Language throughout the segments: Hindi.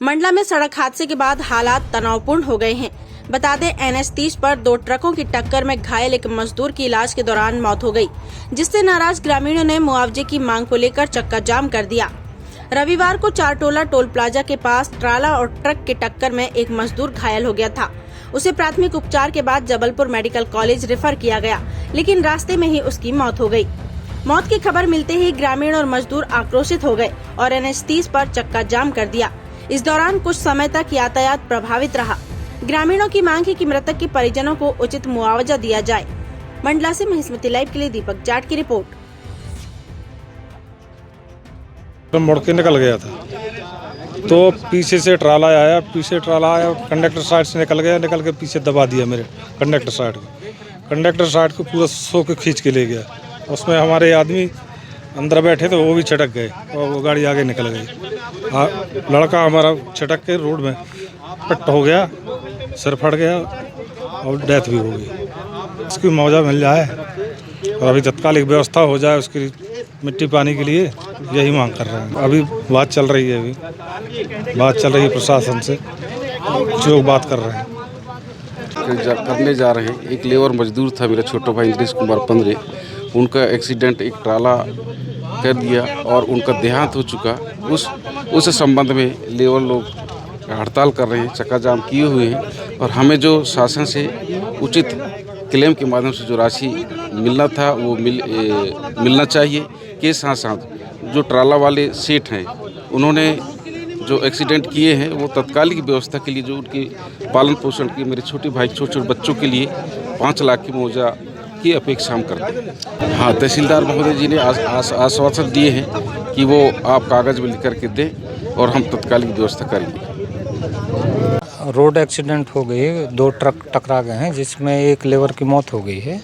मंडला में सड़क हादसे के बाद हालात तनावपूर्ण हो गए हैं। बता दें, NH 30 पर दो ट्रकों की टक्कर में घायल एक मजदूर की इलाज के दौरान मौत हो गई, जिससे नाराज ग्रामीणों ने मुआवजे की मांग को लेकर चक्का जाम कर दिया। रविवार को चारटोला टोल प्लाजा के पास ट्राला और ट्रक की टक्कर में एक मजदूर घायल हो गया था। उसे प्राथमिक उपचार के बाद जबलपुर मेडिकल कॉलेज रेफर किया गया, लेकिन रास्ते में ही उसकी मौत हो गई। मौत की खबर मिलते ही ग्रामीण और मजदूर आक्रोशित हो गए और NH 30 पर चक्का जाम कर दिया। इस दौरान कुछ समय तक यातायात प्रभावित रहा। ग्रामीणों की मांग है कि मृतक के परिजनों को उचित मुआवजा दिया जाए। मंडला से महिस्मती लाइव के लिए दीपक जाट की रिपोर्ट। तो मुड़ के निकल गया था तो पीछे से ट्राला आया, कंडक्टर साइड से निकल गया, निकल के पीछे दबा दिया मेरे कंडक्टर साइड को पूरा सो के खींच के ले गया। उसमें हमारे आदमी अंदर बैठे थे, वो भी छटक गए और वो गाड़ी आगे निकल गई। लड़का हमारा छटक के रोड में पट हो गया, सिर फट गया और डेथ भी हो गई। उसकी मुआवजा मिल जाए और अभी तत्कालिक व्यवस्था हो जाए उसकी मिट्टी पानी के लिए, यही मांग कर रहे हैं। अभी बात चल रही है प्रशासन से, कुछ लोग बात कर रहे हैं। करने जा रहे हैं। एक लेबर मजदूर था मेरा छोटा भाई इंद्रेश कुमार पंद्रे, उनका एक्सीडेंट एक ट्राला कर दिया और उनका देहांत हो चुका। उस संबंध में लेबर लोग हड़ताल कर रहे हैं, चक्का जाम किए हुए हैं और हमें जो शासन से उचित क्लेम के माध्यम से जो राशि मिलना था वो मिलना चाहिए। के साथ साथ जो ट्राला वाले सेठ हैं, उन्होंने जो एक्सीडेंट किए हैं वो तत्कालिक व्यवस्था के लिए जो उनके पालन पोषण के मेरे छोटे बच्चों के लिए 5 लाख की मुआवजा की अपेक्षा हम करते हैं। हाँ, तहसीलदार महोदय जी ने आश्वासन दिए हैं कि वो आप कागज़ में लिख करके दें और हम तत्कालिक व्यवस्था करेंगे। रोड एक्सीडेंट हो गई, 2 ट्रक टकरा गए हैं जिसमें एक लेबर की मौत हो गई है।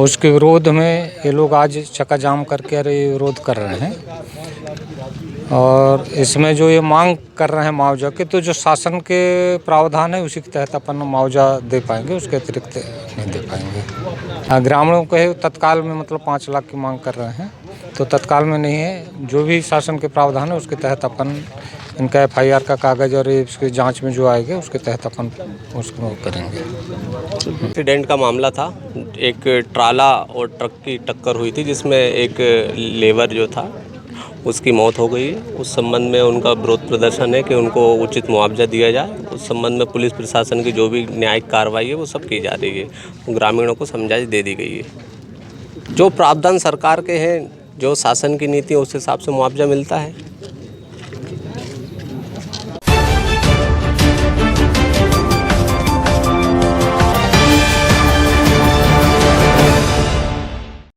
उसके विरोध में ये लोग आज चक्का जाम करके विरोध कर रहे हैं और इसमें जो ये मांग कर रहे हैं मुआवजा के, तो जो शासन के प्रावधान है उसी के तहत अपन मुआवजा दे पाएंगे, उसके अतिरिक्त नहीं दे पाएंगे। ग्रामीणों को तत्काल में मतलब 5 लाख की मांग कर रहे हैं, तो तत्काल में नहीं है, जो भी शासन के प्रावधान है उसके तहत अपन इनका FIR का कागज़ और इसकी जांच में जो आएगा उसके तहत अपन उसको करेंगे। एक्सीडेंट का मामला था, एक ट्राला और ट्रक की टक्कर हुई थी जिसमें एक लेबर जो था उसकी मौत हो गई। उस संबंध में उनका विरोध प्रदर्शन है कि उनको उचित मुआवजा दिया जाए। उस संबंध में पुलिस प्रशासन की जो भी न्यायिक कार्रवाई है वो सब की जा रही है। ग्रामीणों को समझाइश दे दी गई है। जो प्रावधान सरकार के हैं, जो शासन की नीति है उस हिसाब से मुआवजा मिलता है।